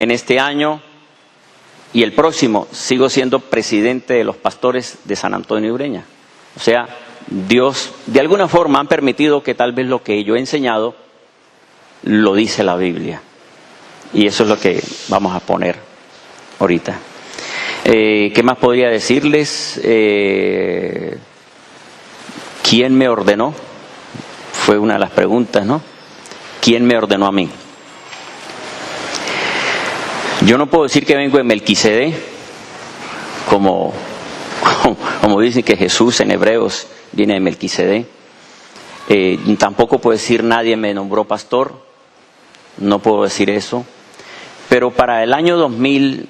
En este año y el próximo sigo siendo presidente de los pastores de San Antonio y Ureña. O sea, Dios de alguna forma han permitido que tal vez lo que yo he enseñado lo dice la Biblia. Y eso es lo que vamos a poner ahorita. ¿Qué más podría decirles? ¿Quién me ordenó? Fue una de las preguntas, ¿no? ¿Quién me ordenó a mí? Yo no puedo decir que vengo de Melquisedec, como dicen que Jesús en Hebreos viene de Melquisedec. Tampoco puedo decir nadie me nombró pastor, no puedo decir eso. Pero para el año 2000,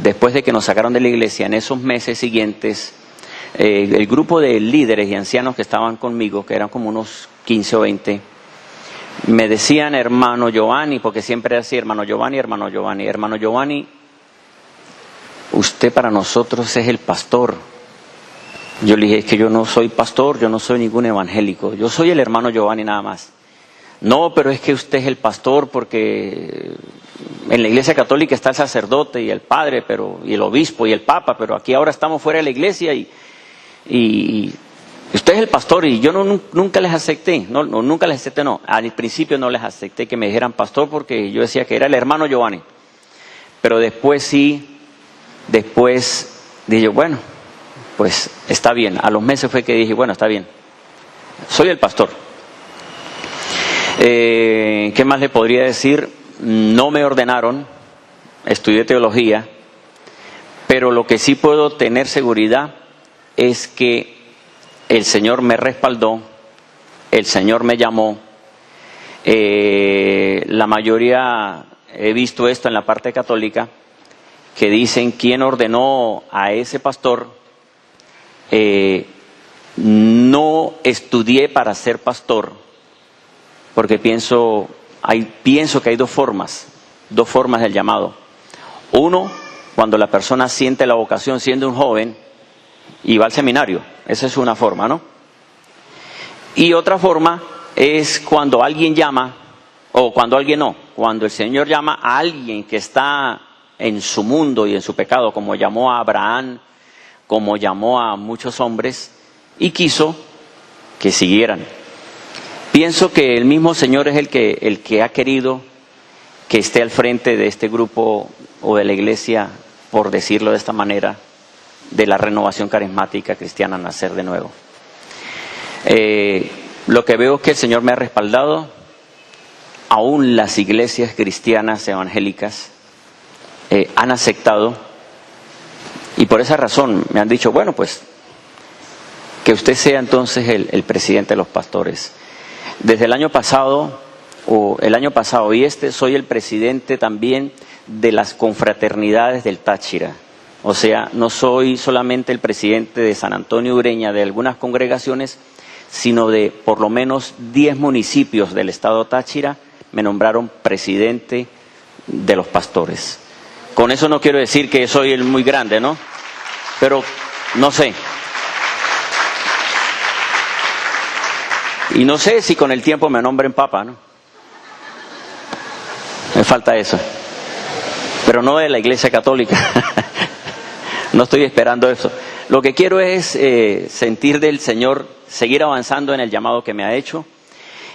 después de que nos sacaron de la iglesia, en esos meses siguientes, el grupo de líderes y ancianos que estaban conmigo, que eran como unos 15 o 20, me decían hermano Giovanni, porque siempre era así, hermano Giovanni, usted para nosotros es el pastor. Yo le dije, es que yo no soy pastor, yo no soy ningún evangélico, yo soy el hermano Giovanni nada más. No, pero es que usted es el pastor porque en la iglesia católica está el sacerdote y el padre, y el obispo y el papa, pero aquí ahora estamos fuera de la iglesia y usted es el pastor. Y yo nunca les acepté, al principio no les acepté que me dijeran pastor porque yo decía que era el hermano Giovanni. Pero después dije yo, bueno, pues está bien. A los meses fue que dije, bueno, está bien, soy el pastor. ¿Qué más le podría decir? No me ordenaron, estudié teología, pero lo que sí puedo tener seguridad es que el Señor me respaldó, el Señor me llamó. La mayoría, he visto esto en la parte católica, que dicen quién ordenó a ese pastor. No estudié para ser pastor, porque pienso que hay dos formas del llamado. Uno, cuando la persona siente la vocación siendo un joven y va al seminario, esa es una forma, ¿no? Y otra forma es cuando alguien llama, o cuando alguien no, cuando el Señor llama a alguien que está en su mundo y en su pecado, como llamó a Abraham, como llamó a muchos hombres, y quiso que siguieran. Pienso que el mismo Señor es el que ha querido que esté al frente de este grupo o de la iglesia, por decirlo de esta manera, de la renovación carismática cristiana, nacer de nuevo. Lo que veo es que el Señor me ha respaldado. Aún las iglesias cristianas evangélicas han aceptado, y por esa razón me han dicho, bueno, pues que usted sea entonces el presidente de los pastores. Desde el año pasado y soy el presidente también de las confraternidades del Táchira. O sea, no soy solamente el presidente de San Antonio y Ureña, de algunas congregaciones, sino de por lo menos 10 municipios del estado Táchira me nombraron presidente de los pastores. Con eso no quiero decir que soy el muy grande, ¿no? Pero no sé. Y no sé si con el tiempo me nombren papa, ¿no? Me falta eso. Pero no de la iglesia católica. No estoy esperando eso. Lo que quiero es sentir del Señor, seguir avanzando en el llamado que me ha hecho.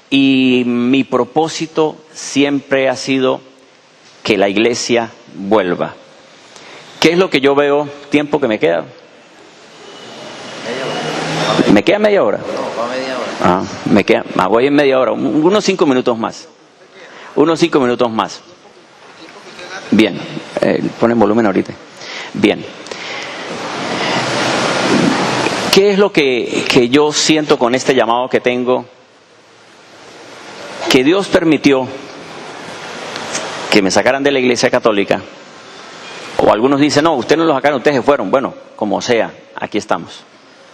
Y mi propósito siempre ha sido que la iglesia vuelva. ¿Qué es lo que yo veo? ¿Tiempo que me queda? ¿Me queda media hora? Voy en media hora, unos 5 minutos más. Bien, ponen volumen ahorita. Bien. ¿Qué es lo que yo siento con este llamado que tengo? Que Dios permitió que me sacaran de la iglesia católica. O algunos dicen, no, ustedes no los sacaron, ustedes se fueron. Bueno, como sea, aquí estamos.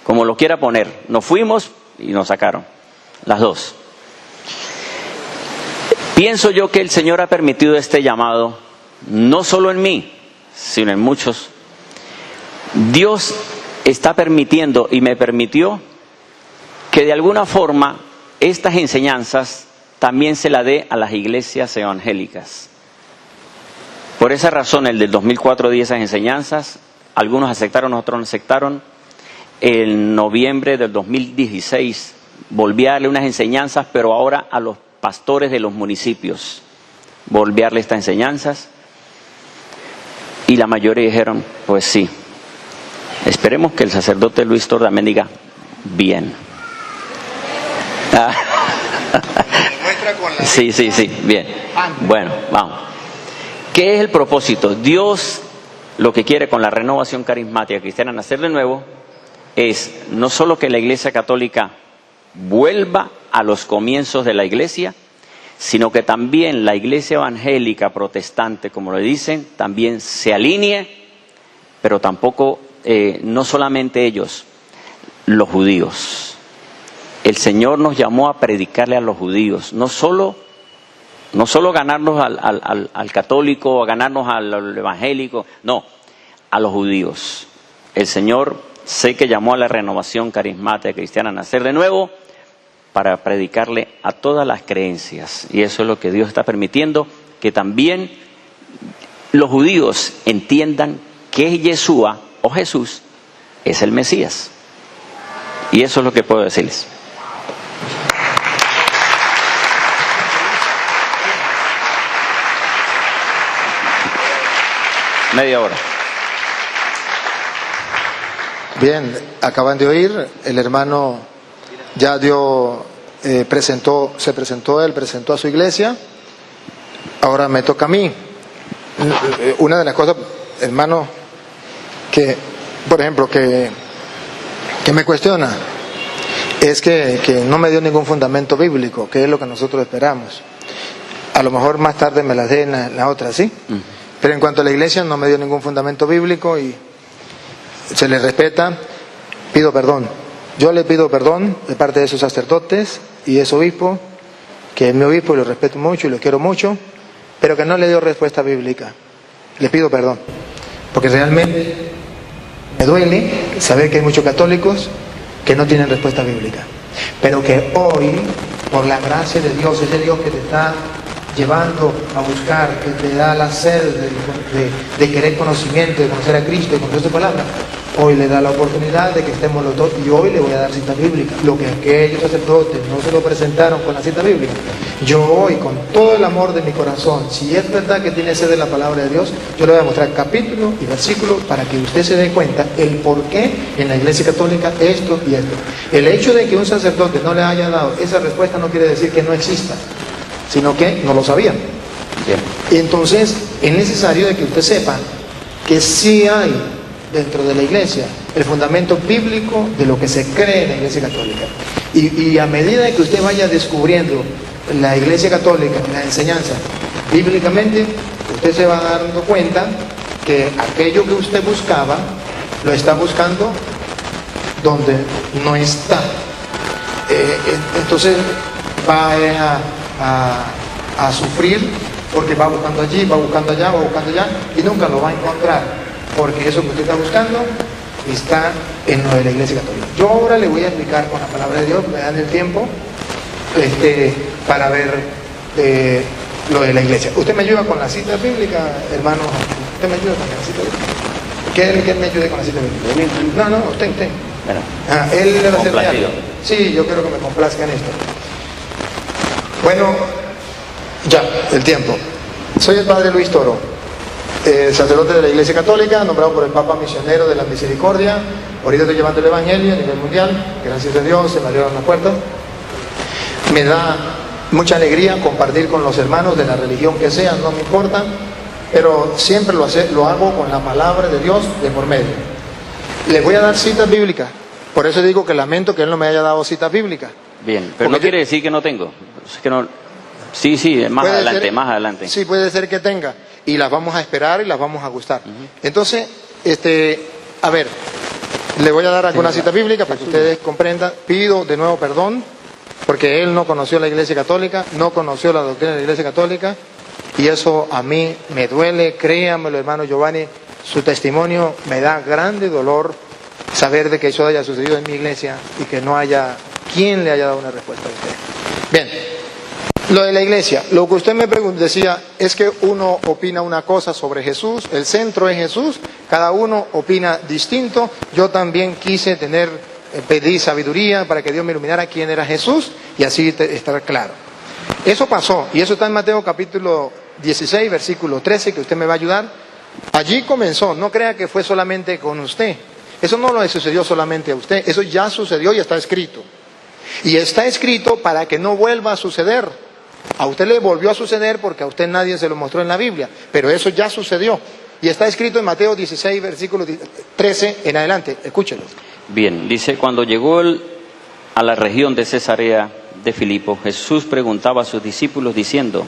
Como lo quiera poner, nos fuimos y nos sacaron, las dos. Pienso yo que el Señor ha permitido este llamado, no solo en mí, sino en muchos. Dios está permitiendo y me permitió que de alguna forma estas enseñanzas también se las dé a las iglesias evangélicas. Por esa razón, el del 2004 di esas enseñanzas, algunos aceptaron, otros no aceptaron. En noviembre del 2016 volví a darle unas enseñanzas, pero ahora a los pastores de los municipios. Volví a darle estas enseñanzas y la mayoría dijeron, pues sí. Esperemos que el sacerdote Luis Toro también diga, bien. Sí, bien. Bueno, vamos. ¿Qué es el propósito? Dios lo que quiere con la renovación carismática cristiana, nacer de nuevo, es no solo que la Iglesia Católica vuelva a los comienzos de la Iglesia, sino que también la Iglesia evangélica protestante, como le dicen, también se alinee, pero tampoco, no solamente ellos, los judíos. El Señor nos llamó a predicarle a los judíos, no solo ganarnos al católico, a ganarnos al evangélico, no, a los judíos. El Señor sé que llamó a la renovación carismática cristiana a nacer de nuevo para predicarle a todas las creencias. Y eso es lo que Dios está permitiendo, que también los judíos entiendan que Yeshua o Jesús es el Mesías. Y eso es lo que puedo decirles. Media hora. Bien, acaban de oír, el hermano ya se presentó a su iglesia, ahora me toca a mí. Una de las cosas, hermano, que, por ejemplo, que me cuestiona, es que no me dio ningún fundamento bíblico, que es lo que nosotros esperamos. A lo mejor más tarde me las dé en la otra, ¿sí? Pero en cuanto a la iglesia no me dio ningún fundamento bíblico y se le respeta. Pido perdón. Yo le pido perdón de parte de esos sacerdotes y ese obispo, que es mi obispo y lo respeto mucho y lo quiero mucho, pero que no le dio respuesta bíblica. Le pido perdón, porque realmente me duele saber que hay muchos católicos que no tienen respuesta bíblica, pero que hoy, por la gracia de Dios, ese Dios que te está llevando a buscar, que te da la sed de querer conocimiento, de conocer a Cristo y conocer su palabra, hoy le da la oportunidad de que estemos los dos, y hoy le voy a dar cita bíblica. Lo que aquellos sacerdotes no se lo presentaron con la cita bíblica, yo hoy, con todo el amor de mi corazón, si es verdad que tiene sed de la palabra de Dios, yo le voy a mostrar capítulo y versículo para que usted se dé cuenta el por qué en la Iglesia Católica esto y esto. El hecho de que un sacerdote no le haya dado esa respuesta no quiere decir que no exista, sino que no lo sabían. Bien. Y entonces es necesario de que usted sepa que sí hay dentro de la iglesia el fundamento bíblico de lo que se cree en la Iglesia Católica. Y a medida que usted vaya descubriendo la Iglesia Católica, la enseñanza bíblicamente, usted se va dando cuenta que aquello que usted buscaba lo está buscando donde no está. Entonces va a sufrir, porque va buscando allí, va buscando allá, va buscando allá, y nunca lo va a encontrar, porque eso que usted está buscando está en lo de la Iglesia Católica. Yo ahora le voy a explicar con la palabra de Dios, me dan el tiempo para ver lo de la iglesia. ¿Usted me ayuda con la cita bíblica, hermano? ¿Usted me ayuda con la cita bíblica? ¿Quién me ayude con la cita bíblica? No, usted. Bueno, él le va a hacer diario. Sí, yo quiero que me complazca en esto. Bueno, ya, el tiempo. Soy el padre Luis Toro, sacerdote de la Iglesia Católica, nombrado por el Papa Misionero de la Misericordia. Ahorita estoy llevando el Evangelio a nivel mundial, gracias a Dios, se me abrieron las puertas. Me da mucha alegría compartir con los hermanos de la religión que sea, no me importa, pero siempre lo hago con la palabra de Dios de por medio. Les voy a dar citas bíblicas, por eso digo que lamento que él no me haya dado citas bíblicas. Bien, pero no quiere decir que no tengo. Es que no. Sí, más adelante. Sí, puede ser que tenga, y las vamos a esperar y las vamos a gustar. Entonces, a ver, le voy a dar alguna cita bíblica para que ustedes comprendan. Pido de nuevo perdón, porque él no conoció la Iglesia Católica, no conoció la doctrina de la Iglesia Católica, y eso a mí me duele, créanmelo, hermano Giovanni, su testimonio me da grande dolor saber de que eso haya sucedido en mi iglesia y que no haya quien le haya dado una respuesta a usted. Bien, Lo de la iglesia, lo que usted me decía es que uno opina una cosa sobre Jesús, el centro es Jesús, cada uno opina distinto. Yo también quise pedir sabiduría para que Dios me iluminara quién era Jesús y así estar claro. Eso pasó y eso está en Mateo capítulo 16, versículo 13, que usted me va a ayudar. Allí comenzó, no crea que fue solamente con usted, eso no le sucedió solamente a usted, eso ya sucedió y está escrito. Y está escrito para que no vuelva a suceder. A usted le volvió a suceder porque a usted nadie se lo mostró en la Biblia, pero eso ya sucedió. Y está escrito en Mateo 16, versículo 13 en adelante. Escúchelo. Bien, dice, cuando llegó a la región de Cesarea de Filipo, Jesús preguntaba a sus discípulos diciendo,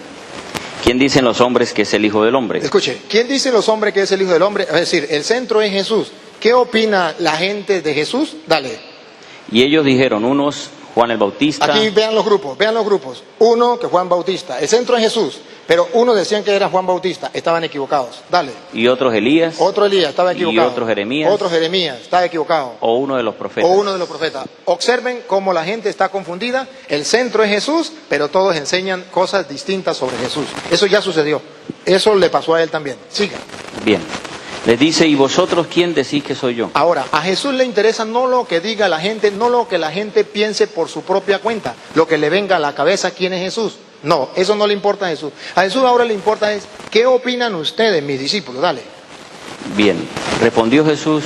¿quién dicen los hombres que es el Hijo del Hombre? Escuche, ¿quién dice los hombres que es el Hijo del Hombre? Es decir, el centro es Jesús. ¿Qué opina la gente de Jesús? Dale. Y ellos dijeron, unos Juan el Bautista. Aquí vean los grupos. Uno que Juan Bautista. El centro es Jesús, pero unos decían que era Juan Bautista. Estaban equivocados. Dale. Y otros Elías. Otro Elías, estaba equivocado. Y otros Jeremías. Otro Jeremías, estaba equivocado. O uno de los profetas. O uno de los profetas. Observen cómo la gente está confundida. El centro es Jesús, pero todos enseñan cosas distintas sobre Jesús. Eso ya sucedió. Eso le pasó a él también. Siga. Bien. Les dice, ¿y vosotros quién decís que soy yo? Ahora, a Jesús le interesa no lo que diga la gente, no lo que la gente piense por su propia cuenta, lo que le venga a la cabeza quién es Jesús. No, eso no le importa a Jesús. A Jesús ahora le importa es, ¿qué opinan ustedes, mis discípulos? Dale. Bien, respondió Jesús,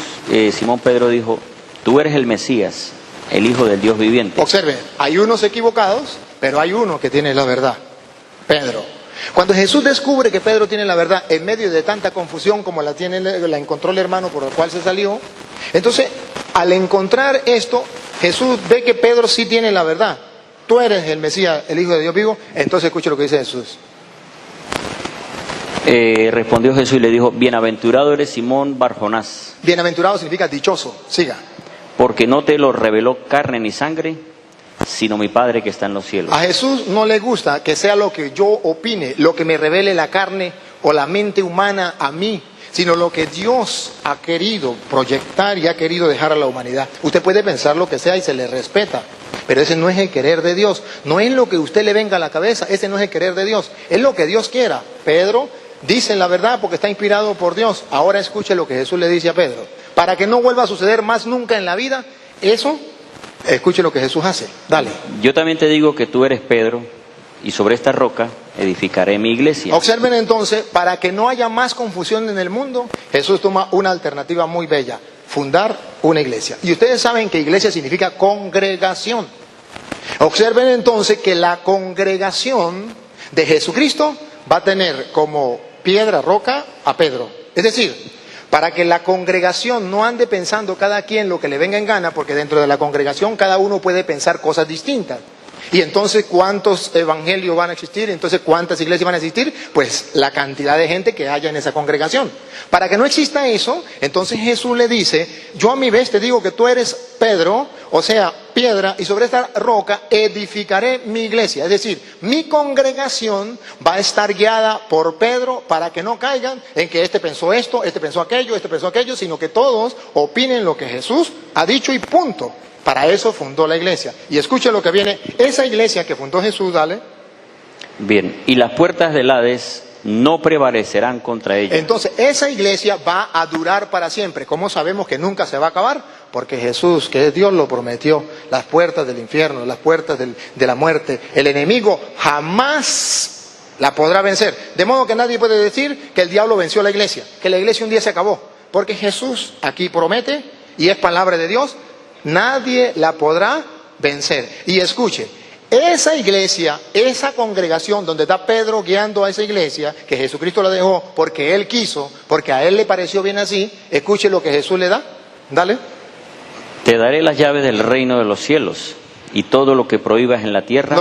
Simón Pedro dijo, tú eres el Mesías, el Hijo del Dios viviente. Observen, hay unos equivocados, pero hay uno que tiene la verdad, Pedro. Cuando Jesús descubre que Pedro tiene la verdad en medio de tanta confusión como la encontró el hermano por el cual se salió, entonces al encontrar esto, Jesús ve que Pedro sí tiene la verdad. Tú eres el Mesías, el Hijo de Dios vivo. Entonces escucha lo que dice Jesús. Respondió Jesús y le dijo, bienaventurado eres Simón Barjonás. Bienaventurado significa dichoso. Siga. Porque no te lo reveló carne ni sangre, sino mi Padre que está en los cielos. A Jesús no le gusta que sea lo que yo opine, lo que me revele la carne o la mente humana a mí, sino lo que Dios ha querido proyectar y ha querido dejar a la humanidad. Usted puede pensar lo que sea y se le respeta, pero ese no es el querer de Dios, no es lo que a usted le venga a la cabeza, ese no es el querer de Dios, es lo que Dios quiera. Pedro dice la verdad porque está inspirado por Dios. Ahora escuche lo que Jesús le dice a Pedro, para que no vuelva a suceder más nunca en la vida, eso. Escuche lo que Jesús hace, dale. Yo también te digo que tú eres Pedro, y sobre esta roca edificaré mi iglesia. Observen entonces, para que no haya más confusión en el mundo, Jesús toma una alternativa muy bella, fundar una iglesia. Y ustedes saben que iglesia significa congregación. Observen entonces que la congregación de Jesucristo va a tener como piedra, roca a Pedro. Es decir, para que la congregación no ande pensando cada quien lo que le venga en gana, porque dentro de la congregación cada uno puede pensar cosas distintas. Y entonces, ¿cuántos evangelios van a existir? Entonces, ¿cuántas iglesias van a existir? Pues la cantidad de gente que haya en esa congregación. Para que no exista eso, entonces Jesús le dice, yo a mi vez te digo que tú eres Pedro, o sea, piedra, y sobre esta roca edificaré mi iglesia. Es decir, mi congregación va a estar guiada por Pedro para que no caigan en que este pensó esto, este pensó aquello, sino que todos opinen lo que Jesús ha dicho y punto. Para eso fundó la iglesia. Y escuchen lo que viene, esa iglesia que fundó Jesús, dale. Bien, y las puertas del Hades no prevalecerán contra ella. Entonces, esa iglesia va a durar para siempre. ¿Cómo sabemos que nunca se va a acabar? Porque Jesús, que es Dios, lo prometió. Las puertas del infierno, las puertas de la muerte, el enemigo jamás la podrá vencer. De modo que nadie puede decir que el diablo venció a la iglesia, que la iglesia un día se acabó. Porque Jesús aquí promete, y es palabra de Dios, nadie la podrá vencer. Y escuche, esa iglesia, esa congregación donde está Pedro guiando a esa iglesia, que Jesucristo la dejó porque Él quiso, porque a Él le pareció bien así, escuche lo que Jesús le da, dale. Te daré las llaves del reino de los cielos, y todo lo que prohíbas en la tierra.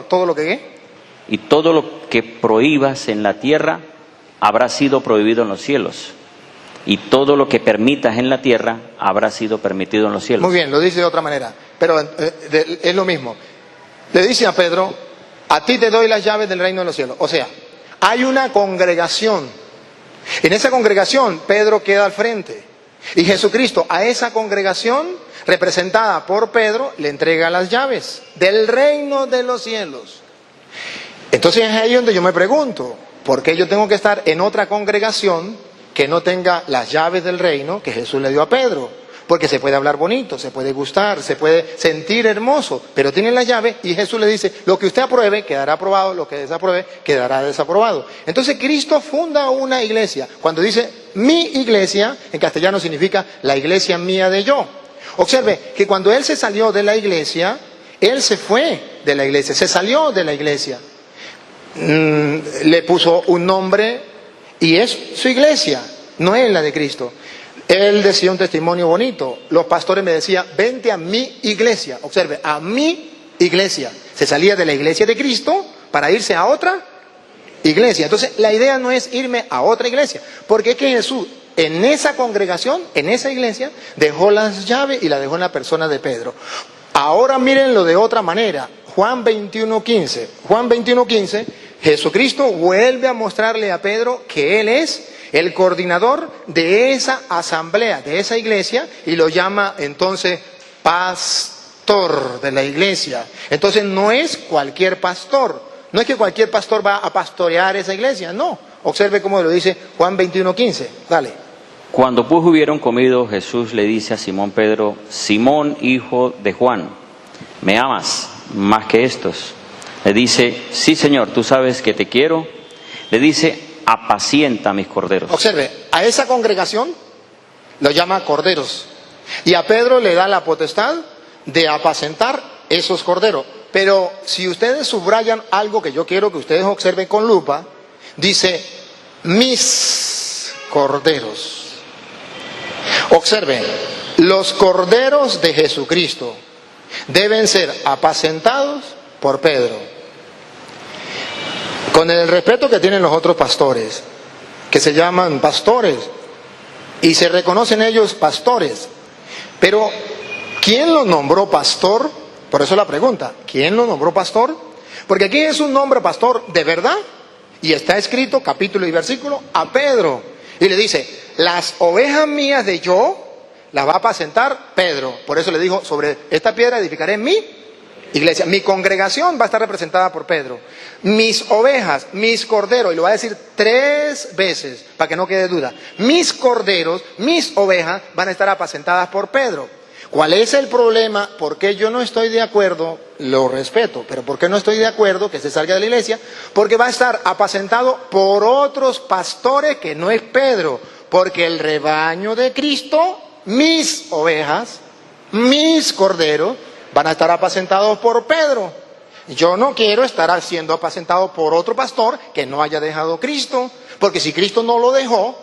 Todo lo que ¿qué? Y todo lo que prohíbas en la tierra habrá sido prohibido en los cielos. Y todo lo que permitas en la tierra habrá sido permitido en los cielos. Muy bien, lo dice de otra manera, pero es lo mismo. Le dice a Pedro, a ti te doy las llaves del reino de los cielos. O sea, hay una congregación. En esa congregación Pedro queda al frente. Y Jesucristo a esa congregación, representada por Pedro, le entrega las llaves del reino de los cielos. Entonces es ahí donde yo me pregunto, ¿por qué yo tengo que estar en otra congregación que no tenga las llaves del reino que Jesús le dio a Pedro? Porque se puede hablar bonito, se puede gustar, se puede sentir hermoso, pero tiene la llave y Jesús le dice, lo que usted apruebe quedará aprobado, lo que desapruebe quedará desaprobado. Entonces Cristo funda una iglesia. Cuando dice mi iglesia, en castellano significa la iglesia mía de yo. Observe que cuando Él se salió de la iglesia, Él se fue de la iglesia, se salió de la iglesia. Le puso un nombre y es su iglesia, no es la de Cristo. Él decía un testimonio bonito. Los pastores me decían, vente a mi iglesia. Observe, a mi iglesia. Se salía de la iglesia de Cristo para irse a otra iglesia. Entonces, la idea no es irme a otra iglesia, porque es que Jesús, en esa congregación, en esa iglesia, dejó las llaves y la dejó en la persona de Pedro. Ahora mírenlo de otra manera. Juan 21:15. Juan 21:15, Jesucristo vuelve a mostrarle a Pedro que Él es el coordinador de esa asamblea, de esa iglesia, y lo llama entonces pastor de la iglesia. Entonces no es cualquier pastor, no es que cualquier pastor va a pastorear esa iglesia, no. Observe cómo lo dice Juan 21:15, dale. Cuando pues hubieron comido, Jesús le dice a Simón Pedro, Simón, hijo de Juan, ¿me amas más que estos? Le dice, sí, Señor, tú sabes que te quiero. Le dice, apacienta mis corderos. Observe, a esa congregación lo llama corderos. Y a Pedro le da la potestad de apacentar esos corderos. Pero si ustedes subrayan algo que yo quiero que ustedes observen con lupa, dice, mis corderos. Observen, los corderos de Jesucristo deben ser apacentados por Pedro. Con el respeto que tienen los otros pastores, que se llaman pastores, y se reconocen ellos pastores. Pero, ¿quién lo nombró pastor? Por eso la pregunta, ¿quién lo nombró pastor? Porque aquí es un nombre pastor de verdad, y está escrito, capítulo y versículo, a Pedro. Y le dice, las ovejas mías de yo, las va a apacentar Pedro. Por eso le dijo, sobre esta piedra edificaré mi iglesia. Mi congregación va a estar representada por Pedro. Mis ovejas, mis corderos, y lo va a decir 3 veces para que no quede duda. Mis corderos, mis ovejas van a estar apacentadas por Pedro. ¿Cuál es el problema? ¿Por qué yo no estoy de acuerdo? Lo respeto, pero ¿por qué no estoy de acuerdo que se salga de la iglesia? Porque va a estar apacentado por otros pastores que no es Pedro. Porque el rebaño de Cristo, mis ovejas, mis corderos, van a estar apacentados por Pedro. Yo no quiero estar siendo apacentado por otro pastor que no haya dejado Cristo, porque si Cristo no lo dejó,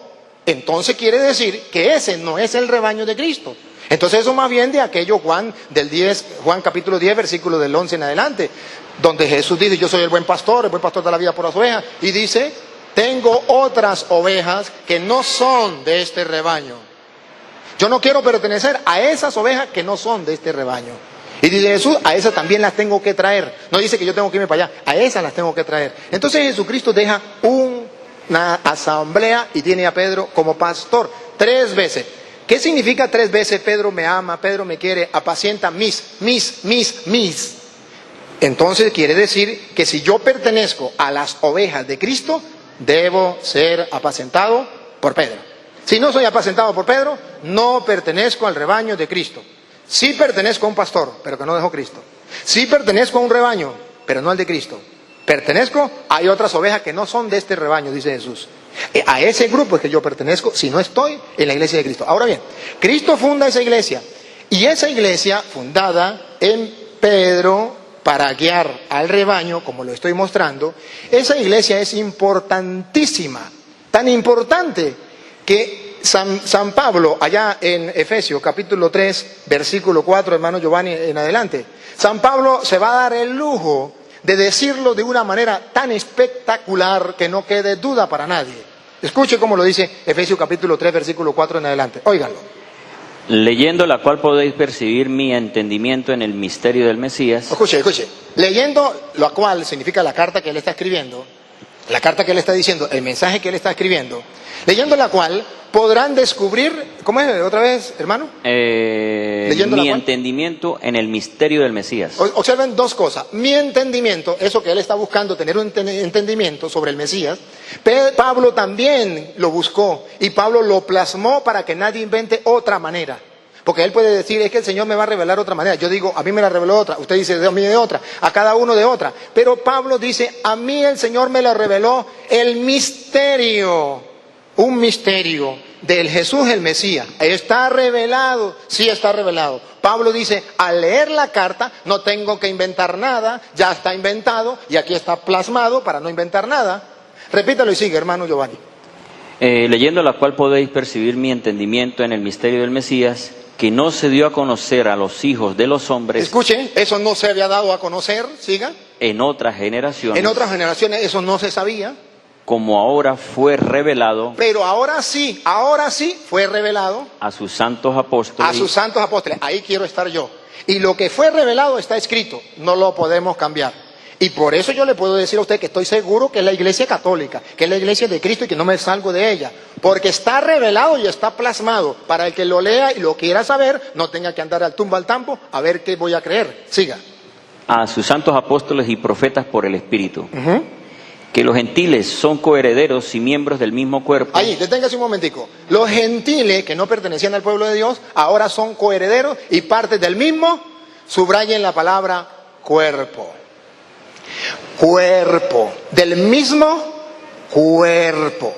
entonces quiere decir que ese no es el rebaño de Cristo. Entonces eso más bien de aquello Juan capítulo 10, versículo del 11 en adelante, donde Jesús dice, yo soy el buen pastor de la vida por las ovejas, y dice, tengo otras ovejas que no son de este rebaño. Yo no quiero pertenecer a esas ovejas que no son de este rebaño. Y dice Jesús, a esas también las tengo que traer. No dice que yo tengo que irme para allá, a esas las tengo que traer. Entonces Jesucristo deja una asamblea y tiene a Pedro como pastor 3 veces. ¿Qué significa 3 veces? Pedro me ama, Pedro me quiere, apacienta mis. Entonces quiere decir que si yo pertenezco a las ovejas de Cristo, debo ser apacentado por Pedro. Si no soy apacentado por Pedro, no pertenezco al rebaño de Cristo. Sí pertenezco a un pastor, pero que no dejó Cristo. Sí pertenezco a un rebaño, pero no al de Cristo. Hay otras ovejas que no son de este rebaño, dice Jesús. A ese grupo es que yo pertenezco si no estoy en la iglesia de Cristo. Ahora bien, Cristo funda esa iglesia. Y esa iglesia fundada en Pedro para guiar al rebaño, como lo estoy mostrando, esa iglesia es importantísima. Tan importante que San Pablo, allá en Efesios capítulo 3, versículo 4, hermano Giovanni, en adelante, San Pablo se va a dar el lujo de decirlo de una manera tan espectacular que no quede duda para nadie. Escuche cómo lo dice Efesios capítulo 3, versículo 4 en adelante. Óiganlo. Leyendo la cual podéis percibir mi entendimiento en el misterio del Mesías. Escuche. Leyendo la cual significa la carta que él está escribiendo. la carta que él está diciendo, el mensaje que él está escribiendo, leyendo la cual podrán descubrir, ¿cómo es otra vez, hermano? Mi entendimiento en el misterio del Mesías. Observen dos cosas. Mi entendimiento, eso que él está buscando, tener un entendimiento sobre el Mesías, Pablo también lo buscó y Pablo lo plasmó para que nadie invente otra manera. Porque él puede decir, es que el Señor me va a revelar otra manera. Yo digo, a mí me la reveló otra. Usted dice, a mí de otra. A cada uno de otra. Pero Pablo dice, a mí el Señor me la reveló el misterio. Un misterio del Jesús el Mesías. Está revelado. Sí está revelado. Pablo dice, al leer la carta, no tengo que inventar nada. Ya está inventado. Y aquí está plasmado para no inventar nada. Repítalo y sigue, hermano Giovanni. Leyendo la cual podéis percibir mi entendimiento en el misterio del Mesías, que no se dio a conocer a los hijos de los hombres. Escuchen, eso no se había dado a conocer, siga. En otras generaciones. En otras generaciones eso no se sabía. Como ahora fue revelado. Pero ahora sí fue revelado. A sus santos apóstoles. A sus santos apóstoles, ahí quiero estar yo. Y lo que fue revelado está escrito, no lo podemos cambiar. Y por eso yo le puedo decir a usted que estoy seguro que es la iglesia católica, que es la iglesia de Cristo y que no me salgo de ella. Porque está revelado y está plasmado. Para el que lo lea y lo quiera saber, no tenga que andar al tumbo al tambo a ver qué voy a creer. Siga. A sus santos apóstoles y profetas por el Espíritu. Que los gentiles son coherederos y miembros del mismo cuerpo. Ahí, deténgase un momentico. Los gentiles que no pertenecían al pueblo de Dios, ahora son coherederos y parte del mismo. Subrayen la palabra cuerpo. Cuerpo, del mismo cuerpo.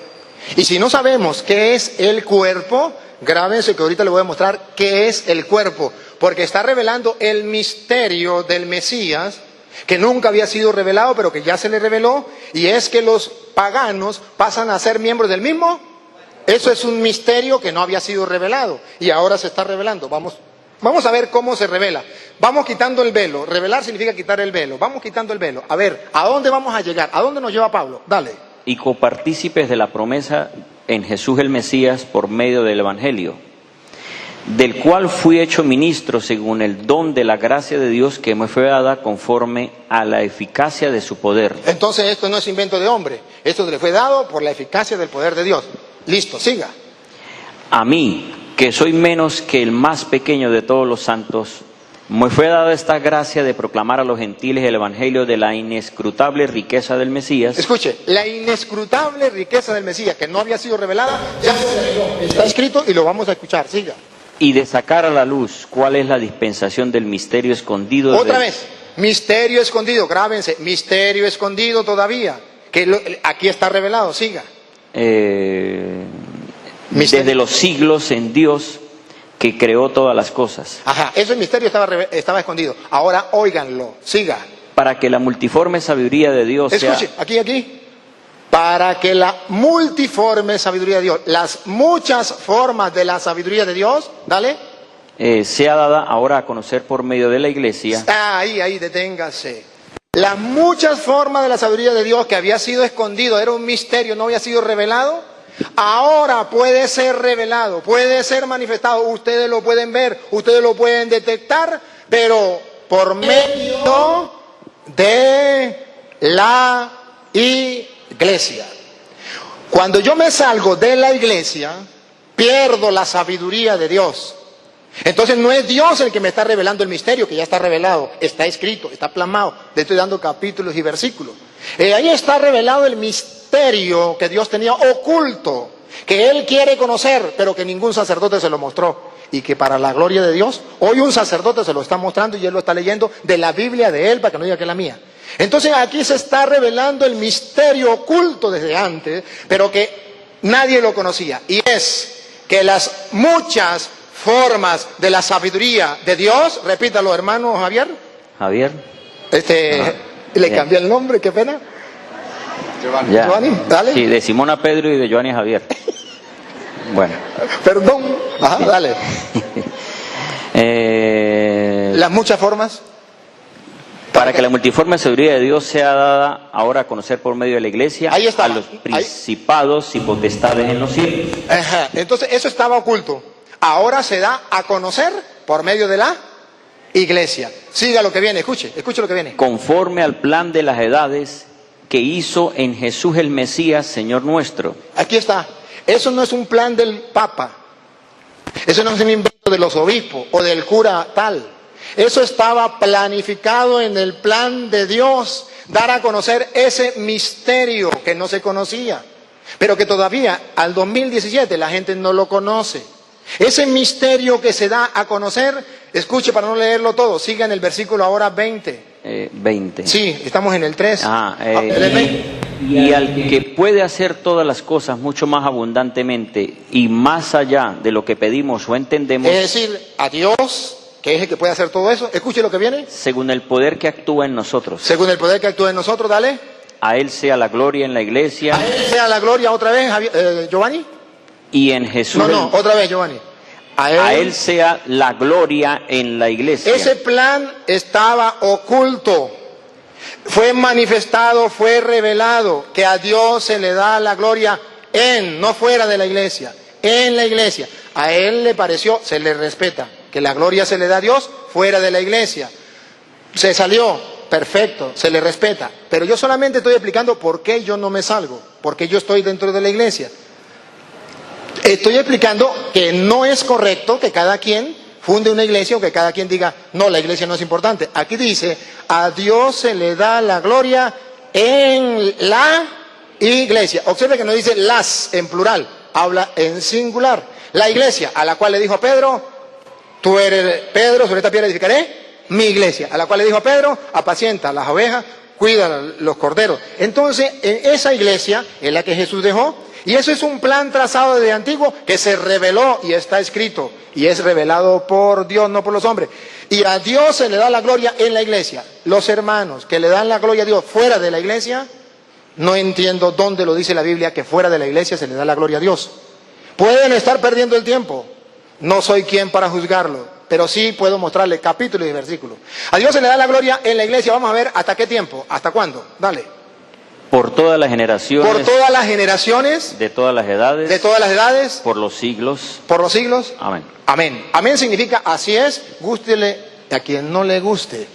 Y si no sabemos qué es el cuerpo, grábense que ahorita le voy a mostrar qué es el cuerpo, porque está revelando el misterio del Mesías, que nunca había sido revelado, pero que ya se le reveló, y es que los paganos pasan a ser miembros del mismo. Eso es un misterio que no había sido revelado, y ahora se está revelando. Vamos a ver cómo se revela. Vamos quitando el velo. Revelar significa quitar el velo. Vamos quitando el velo. A ver, ¿a dónde vamos a llegar? ¿A dónde nos lleva Pablo? Dale. Y copartícipes de la promesa en Jesús el Mesías por medio del Evangelio, del cual fui hecho ministro según el don de la gracia de Dios que me fue dada conforme a la eficacia de su poder. Entonces esto no es invento de hombre. Esto le fue dado por la eficacia del poder de Dios. Listo, siga. A mí, que soy menos que el más pequeño de todos los santos, me fue dada esta gracia de proclamar a los gentiles el evangelio de la inescrutable riqueza del Mesías. Escuche, la inescrutable riqueza del Mesías, que no había sido revelada, ya se reveló. Está escrito y lo vamos a escuchar, siga. Y de sacar a la luz cuál es la dispensación del misterio escondido. Otra vez, misterio escondido, grábense, misterio escondido todavía, que aquí está revelado, siga. Desde los siglos en Dios, que creó todas las cosas. Ajá, ese misterio estaba escondido. Ahora óiganlo, siga. Para que la multiforme sabiduría de Dios Escuche, aquí. Para que la multiforme sabiduría de Dios, las muchas formas de la sabiduría de Dios, dale. Sea dada ahora a conocer por medio de la iglesia. Ahí, deténgase. Las muchas formas de la sabiduría de Dios que había sido escondido, era un misterio, no había sido revelado. Ahora puede ser revelado, puede ser manifestado, ustedes lo pueden ver, ustedes lo pueden detectar, pero por medio de la iglesia. Cuando yo me salgo de la iglesia, pierdo la sabiduría de Dios. Entonces no es Dios el que me está revelando el misterio, que ya está revelado, está escrito, está plasmado. Le estoy dando capítulos y versículos. Ahí está revelado el misterio que Dios tenía oculto, que Él quiere conocer, pero que ningún sacerdote se lo mostró. Y que para la gloria de Dios, hoy un sacerdote se lo está mostrando y Él lo está leyendo de la Biblia de Él, para que no diga que es la mía. Entonces aquí se está revelando el misterio oculto desde antes, pero que nadie lo conocía. Y es que las muchas formas de la sabiduría de Dios, repítalo hermano Javier. Javier. Le cambié el nombre, qué pena. Giovanni, dale. Sí, de Simón a Pedro y de Giovanni a Javier. Bueno. Perdón. Ajá, dale. Las muchas formas. Para que la multiforme sabiduría de Dios sea dada ahora a conocer por medio de la iglesia a los principados y potestades en los cielos. Ajá. Entonces eso estaba oculto. Ahora se da a conocer por medio de la iglesia. Siga lo que viene, escuche lo que viene. Conforme al plan de las edades que hizo en Jesús el Mesías, Señor nuestro. Aquí está. Eso no es un plan del Papa. Eso no es un invento de los obispos o del cura tal. Eso estaba planificado en el plan de Dios, dar a conocer ese misterio que no se conocía, pero que todavía al 2017 la gente no lo conoce. Ese misterio que se da a conocer, escuche para no leerlo todo, siga en el versículo ahora 20. 20. Sí, estamos en el 3. Y al que puede hacer todas las cosas mucho más abundantemente y más allá de lo que pedimos o entendemos, es decir, a Dios, que es el que puede hacer todo eso. Escuche lo que viene. según el poder que actúa en nosotros. Según el poder que actúa en nosotros, dale. A Él sea la gloria en la iglesia A Él sea la gloria otra vez, Giovanni. y en Jesús. No, otra vez, Giovanni. A Él sea la gloria en la iglesia. Ese plan estaba oculto. Fue manifestado, fue revelado, que a Dios se le da la gloria en, no fuera de la iglesia, en la iglesia. A Él le pareció, se le respeta, que la gloria se le da a Dios fuera de la iglesia. Se salió, perfecto, se le respeta. Pero yo solamente estoy explicando por qué yo no me salgo, por qué yo estoy dentro de la iglesia. Estoy explicando que no es correcto que cada quien funde una iglesia o que cada quien diga, no, la iglesia no es importante. Aquí dice, a Dios se le da la gloria en la iglesia. Observe que no dice las en plural, habla en singular. La iglesia a la cual le dijo a Pedro, tú eres Pedro, sobre esta piedra edificaré mi iglesia. A la cual le dijo a Pedro, apacienta las ovejas, cuida los corderos. Entonces, en esa iglesia es la que Jesús dejó. Y eso es un plan trazado desde antiguo que se reveló y está escrito. Y es revelado por Dios, no por los hombres. Y a Dios se le da la gloria en la iglesia. Los hermanos que le dan la gloria a Dios fuera de la iglesia, no entiendo dónde lo dice la Biblia que fuera de la iglesia se le da la gloria a Dios. Pueden estar perdiendo el tiempo. No soy quien para juzgarlo, pero sí puedo mostrarle capítulos y versículos. A Dios se le da la gloria en la iglesia. Vamos a ver hasta qué tiempo, hasta cuándo. Dale. Por todas las generaciones. Por todas las generaciones. De todas las edades. De todas las edades. Por los siglos. Por los siglos. Amén. Amén. Amén significa así es, gústele a quien no le guste.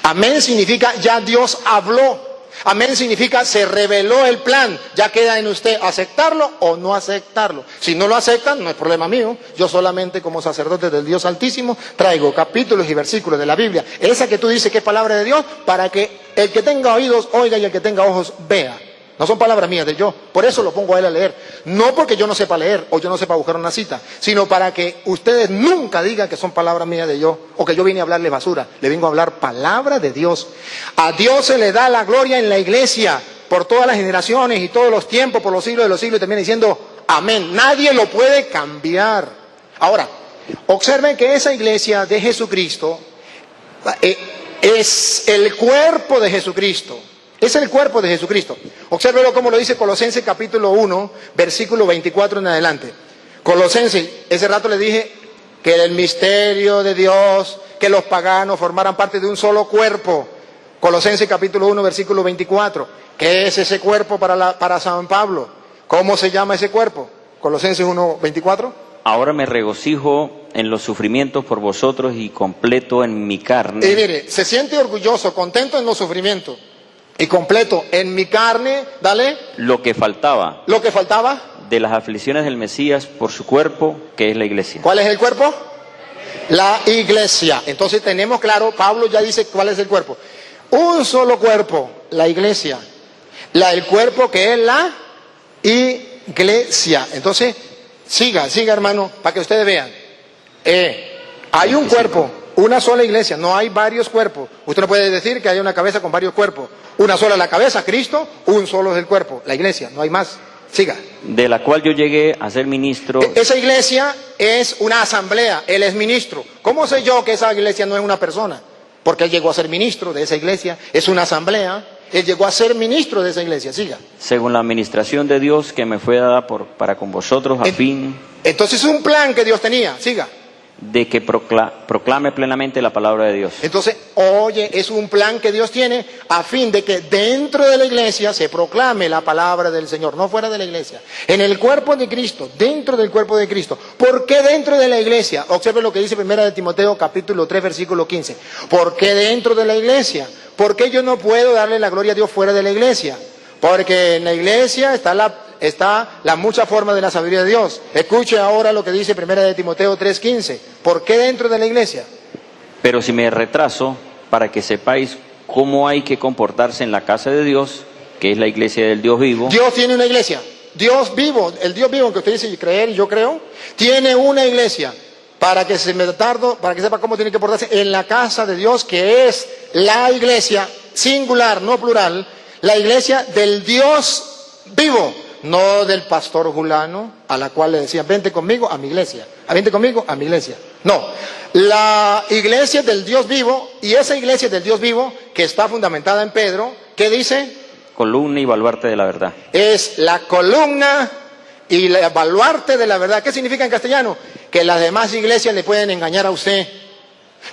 Amén significa ya Dios habló. Amén significa se reveló el plan. Ya queda en usted aceptarlo o no aceptarlo. Si no lo aceptan, no es problema mío. Yo solamente como sacerdote del Dios Altísimo traigo capítulos y versículos de la Biblia. Esa que tú dices que es palabra de Dios, para que el que tenga oídos oiga y el que tenga ojos vea. No son palabras mías de yo. Por eso lo pongo a él a leer. No porque yo no sepa leer o yo no sepa buscar una cita, sino para que ustedes nunca digan que son palabras mías de yo o que yo vine a hablarle basura. Le vengo a hablar palabra de Dios. A Dios se le da la gloria en la iglesia por todas las generaciones y todos los tiempos, por los siglos de los siglos. Y termina diciendo amén. Nadie lo puede cambiar. Ahora, observen que esa iglesia de Jesucristo es el cuerpo de Jesucristo. Es el cuerpo de Jesucristo. Obsérvelo como lo dice Colosenses capítulo 1, versículo 24 en adelante. Colosenses, ese rato le dije que era el misterio de Dios, que los paganos formaran parte de un solo cuerpo. Colosenses capítulo 1, versículo 24. ¿Qué es ese cuerpo para San Pablo? ¿Cómo se llama ese cuerpo? Colosenses 1, 24. Ahora me regocijo en los sufrimientos por vosotros y completo en mi carne. Y mire, se siente orgulloso, contento en los sufrimientos. Y completo en mi carne, dale. Lo que faltaba. Lo que faltaba. De las aflicciones del Mesías por su cuerpo, que es la iglesia. ¿Cuál es el cuerpo? La iglesia. Entonces tenemos claro, Pablo ya dice cuál es el cuerpo. Un solo cuerpo, la iglesia. El cuerpo que es la iglesia. Entonces, siga hermano, para que ustedes vean. Hay un cuerpo. Una sola iglesia, no hay varios cuerpos. Usted no puede decir que hay una cabeza con varios cuerpos. Una sola la cabeza, Cristo, un solo es el cuerpo, la iglesia, no hay más. Siga. De la cual yo llegué a ser ministro. Esa iglesia es una asamblea, él es ministro. ¿Cómo sé yo que esa iglesia no es una persona? Porque él llegó a ser ministro de esa iglesia, es una asamblea, él llegó a ser ministro de esa iglesia, siga. Según la administración de Dios que me fue dada para con vosotros a fin. Entonces es un plan que Dios tenía, siga. De que proclame plenamente la palabra de Dios. Entonces, oye, es un plan que Dios tiene a fin de que dentro de la iglesia se proclame la palabra del Señor, no fuera de la iglesia. En el cuerpo de Cristo, dentro del cuerpo de Cristo. ¿Por qué dentro de la iglesia? Observe lo que dice 1 de Timoteo capítulo 3 versículo 15. ¿Por qué dentro de la iglesia? ¿Por qué yo no puedo darle la gloria a Dios fuera de la iglesia? Porque en la iglesia está la mucha forma de la sabiduría de Dios. Escuche ahora lo que dice 1 de Timoteo 3:15. ¿Por qué dentro de la iglesia? Pero si me retraso, para que sepáis cómo hay que comportarse en la casa de Dios, que es la iglesia del Dios vivo. Dios tiene una iglesia. Dios vivo, el Dios vivo que usted dice creer y yo creo, tiene una iglesia. Para que sepa cómo tiene que portarse en la casa de Dios, que es la iglesia singular, no plural, la iglesia del Dios vivo, no del pastor Julano, a la cual le decían, vente conmigo a mi iglesia, vente conmigo a mi iglesia. No, la iglesia del Dios vivo, y esa iglesia del Dios vivo, que está fundamentada en Pedro, ¿qué dice? Columna y baluarte de la verdad. Es la columna y el baluarte de la verdad. ¿Qué significa en castellano? Que las demás iglesias le pueden engañar a usted,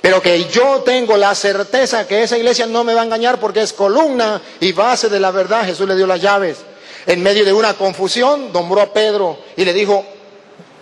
pero que yo tengo la certeza que esa iglesia no me va a engañar porque es columna y base de la verdad. Jesús le dio las llaves. En medio de una confusión, nombró a Pedro y le dijo,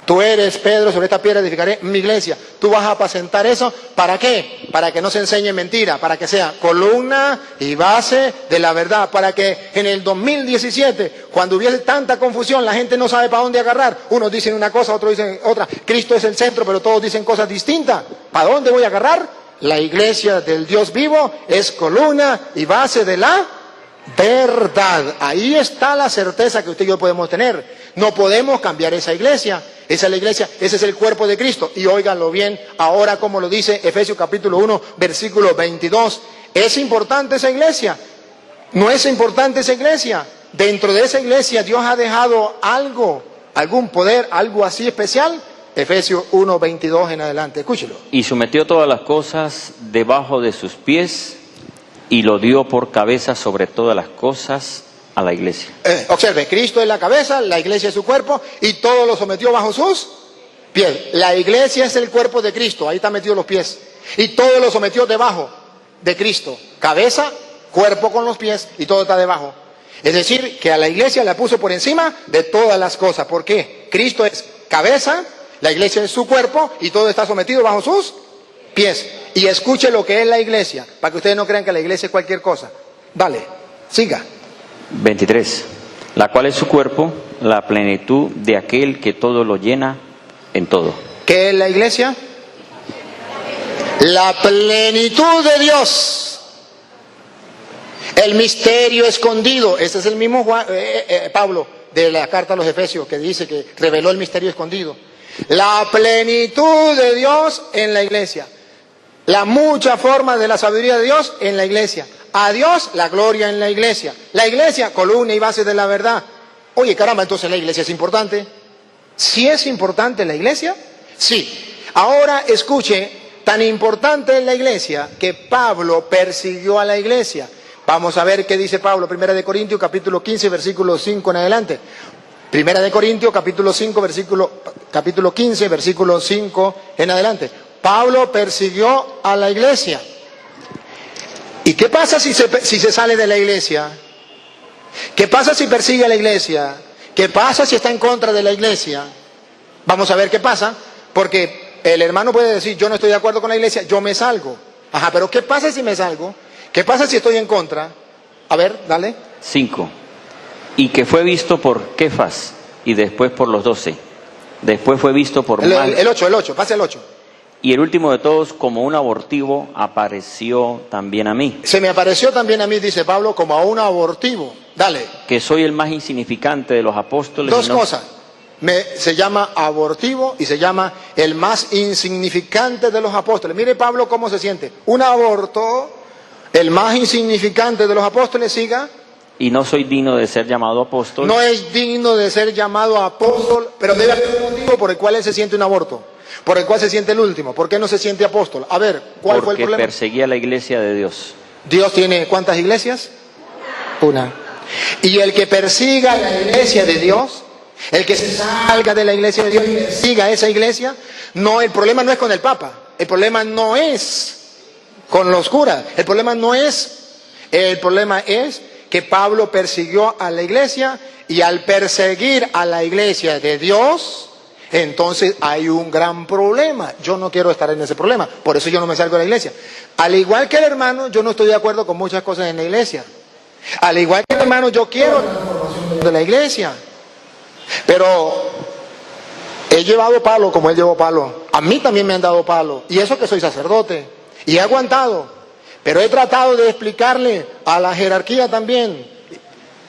tú eres Pedro, sobre esta piedra edificaré mi iglesia. Tú vas a apacentar eso, ¿para qué? Para que no se enseñe mentira, para que sea columna y base de la verdad, para que en el 2017, cuando hubiese tanta confusión, la gente no sabe para dónde agarrar. Unos dicen una cosa, otros dicen otra. Cristo es el centro, pero todos dicen cosas distintas. ¿Para dónde voy a agarrar? La iglesia del Dios vivo es columna y base de la verdad. Ahí está la certeza que usted y yo podemos tener. No podemos cambiar esa iglesia. Esa es la iglesia, ese es el cuerpo de Cristo. Y óiganlo bien, ahora como lo dice Efesios capítulo 1, versículo 22. ¿Es importante esa iglesia? ¿No es importante esa iglesia? Dentro de esa iglesia Dios ha dejado algo, algún poder, algo así especial. Efesios 1, 22 en adelante, escúchelo. Y sometió todas las cosas debajo de sus pies y lo dio por cabeza sobre todas las cosas a la iglesia. Observe, Cristo es la cabeza, la iglesia es su cuerpo y todo lo sometió bajo sus pies. La iglesia es el cuerpo de Cristo, ahí están metidos los pies. Y todo lo sometió debajo de Cristo. Cabeza, cuerpo con los pies y todo está debajo. Es decir, que a la iglesia la puso por encima de todas las cosas. ¿Por qué? Cristo es cabeza, la iglesia es su cuerpo y todo está sometido bajo sus pies. Y escuche lo que es la iglesia, para que ustedes no crean que la iglesia es cualquier cosa. Dale, siga. 23. La cual es su cuerpo, la plenitud de aquel que todo lo llena en todo. ¿Qué es la iglesia? La plenitud de Dios. El misterio escondido. Este es el mismo Pablo de la carta a los Efesios que dice que reveló el misterio escondido. La plenitud de Dios en la iglesia. La mucha forma de la sabiduría de Dios en la iglesia. A Dios la gloria en la iglesia. La iglesia, columna y base de la verdad. Oye, caramba, entonces la iglesia es importante. ¿Sí es importante la iglesia? Sí. Ahora escuche, tan importante es la iglesia que Pablo persiguió a la iglesia. Vamos a ver qué dice Pablo, 1 de Corintios capítulo 15, versículo 5 en adelante. 1 de Corintios capítulo 15, versículo 5 en adelante. Pablo persiguió a la iglesia. ¿Y qué pasa si se sale de la iglesia? ¿Qué pasa si persigue a la iglesia? ¿Qué pasa si está en contra de la iglesia? Vamos a ver qué pasa, porque el hermano puede decir, yo no estoy de acuerdo con la iglesia, yo me salgo. Ajá, pero ¿qué pasa si me salgo? ¿Qué pasa si estoy en contra? A ver, dale. 5. Y que fue visto por Kefas y después por los 12. Después fue visto por el 8, pase el 8. Y el último de todos, como un abortivo, apareció también a mí. Se me apareció también a mí, dice Pablo, como a un abortivo. Dale. Que soy el más insignificante de los apóstoles. Dos cosas. Se llama abortivo y se llama el más insignificante de los apóstoles. Mire Pablo cómo se siente. Un aborto, el más insignificante de los apóstoles, siga. Y no soy digno de ser llamado apóstol. No es digno de ser llamado apóstol, pero debe haber un motivo por el cual él se siente un aborto. Por el cual se siente el último. ¿Por qué no se siente apóstol? A ver, ¿cuál fue el problema? Porque perseguía la iglesia de Dios. ¿Dios tiene cuántas iglesias? Una. Y el que persiga la iglesia de Dios, el que se salga de la iglesia de Dios y persiga esa iglesia, no, el problema no es con el Papa. El problema no es con los curas. El problema es que Pablo persiguió a la iglesia y al perseguir a la iglesia de Dios, entonces hay un gran problema. Yo no quiero estar en ese problema, por eso yo no me salgo de la iglesia. Al igual que el hermano, yo no estoy de acuerdo con muchas cosas en la iglesia. Al igual que hermano, yo quiero la transformación de la iglesia. Pero he llevado palo como él llevó palo. A mí también me han dado palo. Y eso que soy sacerdote. Y he aguantado. Pero he tratado de explicarle a la jerarquía también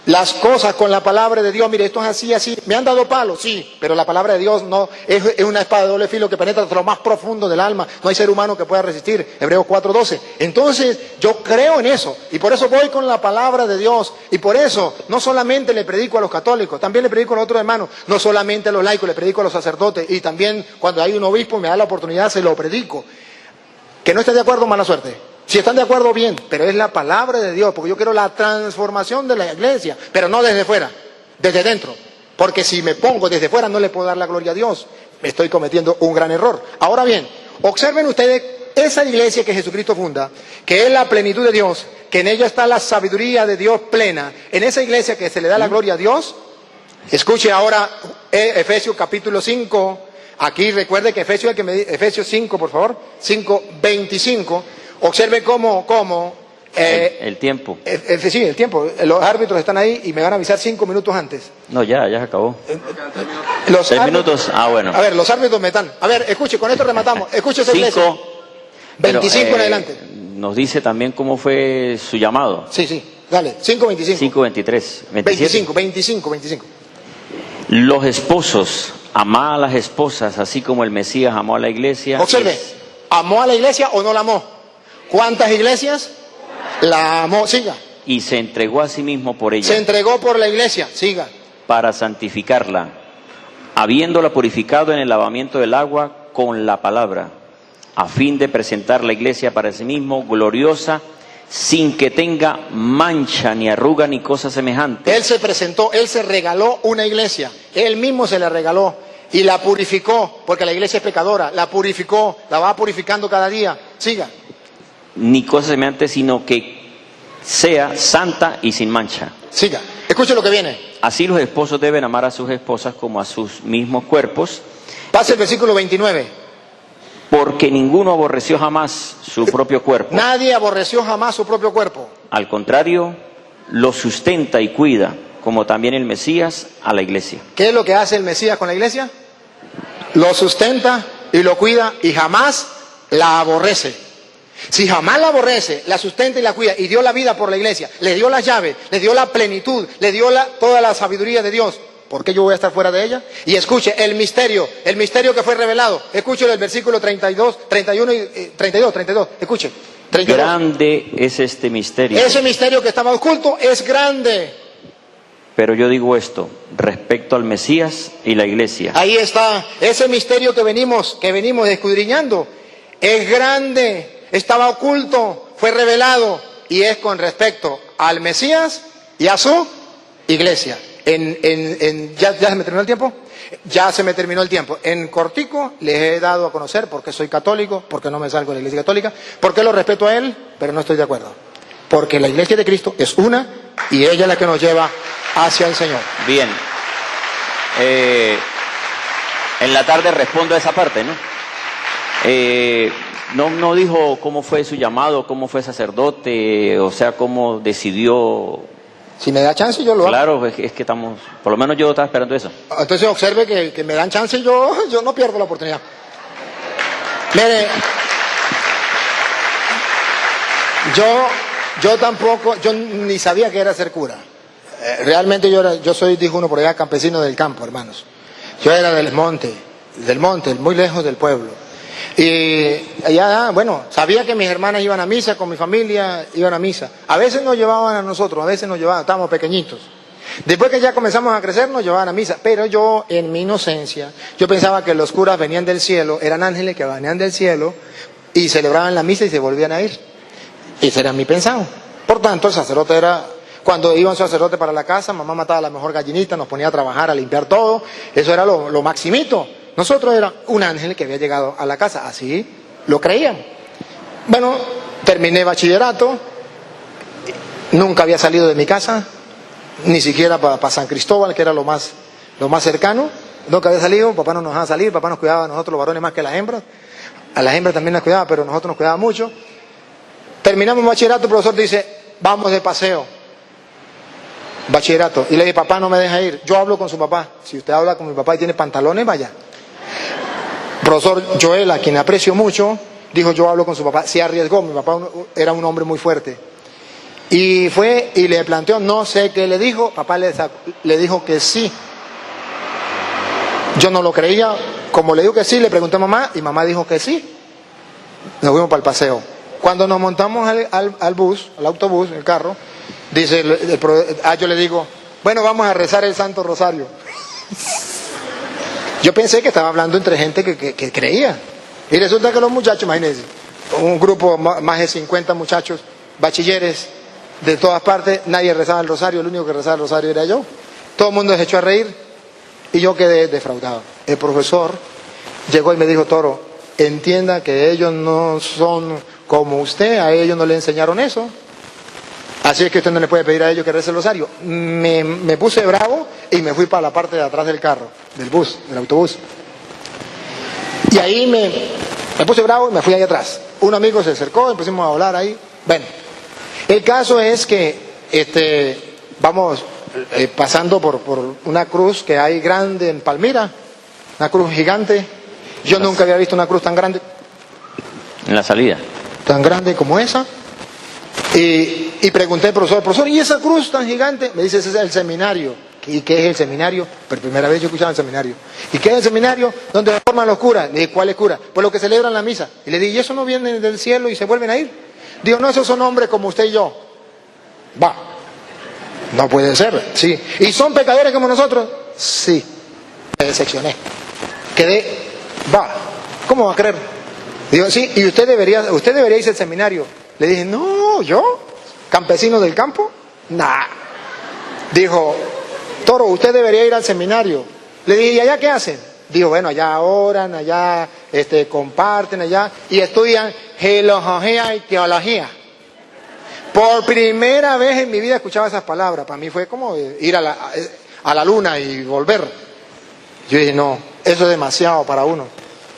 las cosas con la palabra de Dios. Mire, esto es así, así. Me han dado palo, sí, pero la palabra de Dios no es una espada de doble filo que penetra hasta lo más profundo del alma. No hay ser humano que pueda resistir. Hebreos 4:12. Entonces, yo creo en eso. Y por eso voy con la palabra de Dios. Y por eso, no solamente le predico a los católicos, también le predico a los otros hermanos. No solamente a los laicos, le predico a los sacerdotes. Y también, cuando hay un obispo y me da la oportunidad, se lo predico. Que no esté de acuerdo, mala suerte. Si están de acuerdo, bien, pero es la palabra de Dios, porque yo quiero la transformación de la iglesia, pero no desde fuera, desde dentro. Porque si me pongo desde fuera no le puedo dar la gloria a Dios, me estoy cometiendo un gran error. Ahora bien, observen ustedes esa iglesia que Jesucristo funda, que es la plenitud de Dios, que en ella está la sabiduría de Dios plena. En esa iglesia que se le da la gloria a Dios, escuche ahora Efesios capítulo 5, aquí recuerde que Efesios 5, por favor, 5:25. Observe cómo el tiempo. Sí, el tiempo. Los árbitros están ahí y me van a avisar 5 minutos antes. No, ya se acabó. Los 6 árbitros, minutos. Ah, bueno. A ver, los árbitros me están. A ver, escuche, con esto rematamos. Escuche esa iglesia. 25 en adelante. Nos dice también cómo fue su llamado. Sí, dale. 5:25. 5:23. 25. Los esposos, amad a las esposas, así como el Mesías amó a la iglesia. Observe, ¿amó a la iglesia o no la amó? ¿Cuántas iglesias? La amó, siga. Y se entregó a sí mismo por ella. Se entregó por la iglesia, siga. Para santificarla, habiéndola purificado en el lavamiento del agua con la palabra, a fin de presentar la iglesia para sí mismo, gloriosa, sin que tenga mancha, ni arruga, ni cosa semejante. Él se presentó, él se regaló una iglesia, él mismo se la regaló y la purificó, porque la iglesia es pecadora, la purificó, la va purificando cada día, siga. Ni cosa semejante, sino que sea santa y sin mancha. Siga, escuche lo que viene. Así los esposos deben amar a sus esposas como a sus mismos cuerpos. Pase el versículo 29. Porque ninguno aborreció jamás su propio cuerpo. Nadie aborreció jamás su propio cuerpo. Al contrario, lo sustenta y cuida, como también el Mesías a la iglesia. ¿Qué es lo que hace el Mesías con la iglesia? Lo sustenta y lo cuida y jamás la aborrece. Si jamás la aborrece, la sustenta y la cuida y dio la vida por la iglesia, le dio las llaves, le dio la plenitud, le dio toda la sabiduría de Dios, ¿por qué yo voy a estar fuera de ella? Y escuche, el misterio que fue revelado, escuche el versículo 32, 31 y 32, escuche. 32. Grande es este misterio. Ese misterio que estaba oculto es grande. Pero yo digo esto, respecto al Mesías y la iglesia. Ahí está, ese misterio que venimos escudriñando, es grande. Estaba oculto, fue revelado y es con respecto al Mesías y a su iglesia. ¿Ya se me terminó el tiempo? Ya se me terminó el tiempo. En cortico les he dado a conocer por qué soy católico, por qué no me salgo de la iglesia católica, por qué lo respeto a él, pero no estoy de acuerdo. Porque la iglesia de Cristo es una y ella es la que nos lleva hacia el Señor. Bien. En la tarde respondo a esa parte, ¿no? No dijo cómo fue su llamado, cómo fue sacerdote, o sea, cómo decidió. Si me da chance, yo lo hago. Claro, es que estamos, por lo menos yo estaba esperando eso. Entonces observe que me dan chance y yo no pierdo la oportunidad. Mire, yo tampoco, yo ni sabía que era ser cura. Realmente yo soy, dijo uno por allá, campesino del campo, hermanos. Yo era del monte, muy lejos del pueblo. Y allá, bueno, sabía que mis hermanas iban a misa, con mi familia iban a misa. A veces nos llevaban a nosotros, a veces nos llevaban, estábamos pequeñitos. Después que ya comenzamos a crecer, nos llevaban a misa. Pero yo, en mi inocencia, yo pensaba que los curas venían del cielo, eran ángeles que venían del cielo y celebraban la misa y se volvían a ir. Ese era mi pensado. Por tanto, el sacerdote era... Cuando iba un sacerdote para la casa, mamá mataba la mejor gallinita, nos ponía a trabajar, a limpiar todo. Eso era lo maximito. Nosotros era un ángel que había llegado a la casa, así lo creían. Bueno, terminé bachillerato, nunca había salido de mi casa, ni siquiera para San Cristóbal, que era lo más cercano. Nunca había salido, papá no nos dejaba salir, papá nos cuidaba a nosotros los varones más que a las hembras. A las hembras también las cuidaba, pero nosotros nos cuidaba mucho. Terminamos bachillerato, el profesor dice, vamos de paseo. bachillerato. Y le dije, papá no me deja ir, yo hablo con su papá. Si usted habla con mi papá y tiene pantalones, vaya. Profesor Joel, a quien aprecio mucho, dijo, yo hablo con su papá. Se arriesgó, mi papá era un hombre muy fuerte. Y fue y le planteó, no sé qué le dijo, papá le dijo que sí. Yo no lo creía, como le digo que sí, le pregunté a mamá y mamá dijo que sí. Nos fuimos para el paseo. Cuando nos montamos al bus, al autobús, el carro, dice, yo le digo, bueno, vamos a rezar el Santo Rosario. Yo pensé que estaba hablando entre gente que creía. Y resulta que los muchachos, imagínense, un grupo más de 50 muchachos, bachilleres, de todas partes, nadie rezaba el rosario, el único que rezaba el rosario era yo. Todo el mundo se echó a reír y yo quedé defraudado. El profesor llegó y me dijo, Toro, entienda que ellos no son como usted, a ellos no le enseñaron eso. Así es que usted no le puede pedir a ellos que rece el rosario. Me puse bravo y me fui para la parte de atrás del carro, del bus, del autobús. Y ahí me puse bravo y me fui ahí atrás. Un amigo se acercó, empezamos a hablar ahí. Bueno, el caso es que vamos pasando por una cruz que hay grande en Palmira, una cruz gigante. Yo nunca había visto una cruz tan grande. En la salida. Tan grande como esa. Y pregunté al profesor, ¿y esa cruz tan gigante? Me dice, ese es el seminario. ¿Y qué es el seminario? Por primera vez yo escuchaba el seminario. ¿Y qué es el seminario? Donde se forman los curas. Le dije, ¿cuáles curas? Pues los que celebran la misa. Y le dije, ¿y eso no viene del cielo y se vuelven a ir? Digo, no, esos son hombres como usted y yo. Va. No puede ser, sí. ¿Y son pecadores como nosotros? Sí. Me decepcioné. Quedé, ¿cómo va a creer? Digo, sí, y usted debería irse al seminario. Le dije, no, ¿yo? ¿Campesino del campo? Nah. Dijo, Toro, usted debería ir al seminario. Le dije, ¿y allá qué hacen? Dijo, bueno, allá oran, allá comparten, allá, y estudian geología y teología. Por primera vez en mi vida escuchaba esas palabras. Para mí fue como ir a la luna y volver. Yo dije, no, eso es demasiado para uno.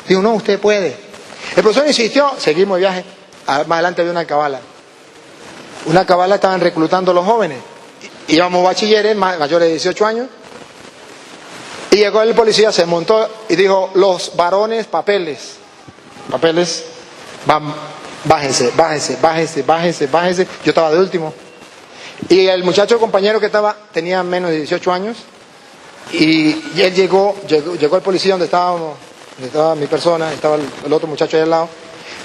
Digo, no, usted puede. El profesor insistió, seguimos el viaje. Más adelante había una alcabala. Una alcabala estaban reclutando a los jóvenes. Íbamos bachilleres, mayores de 18 años. Y llegó el policía, se montó y dijo, los varones, papeles. Papeles, bájense. Yo estaba de último. Y el muchacho compañero que estaba, tenía menos de 18 años. Y él llegó el policía donde estaba mi persona, estaba el otro muchacho ahí al lado.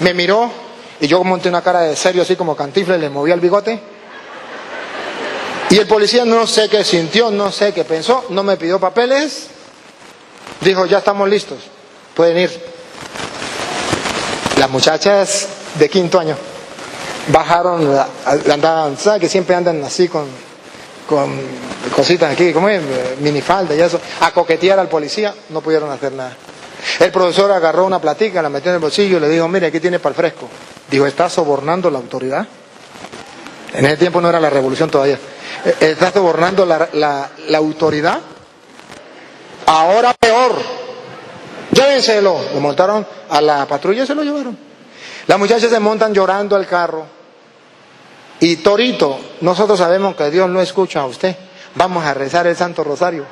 Me miró y yo monté una cara de serio, así como Cantinflas, le movía el bigote. Y el policía no sé qué sintió, no sé qué pensó, no me pidió papeles. Dijo, ya estamos listos, pueden ir. Las muchachas de 5º año bajaron, andaban, ¿sabes? Que siempre andan así con cositas aquí, ¿cómo es? Minifalda y eso, a coquetear al policía, no pudieron hacer nada. El profesor agarró una platica, la metió en el bolsillo y le dijo, mire, aquí tiene para el fresco. Dijo, ¿está sobornando la autoridad? En ese tiempo no era la revolución todavía. ¿Está sobornando la autoridad? Ahora peor. Llévenselo. Lo montaron a la patrulla y se lo llevaron. Las muchachas se montan llorando al carro. Y Torito, nosotros sabemos que Dios no escucha a usted. Vamos a rezar el Santo Rosario.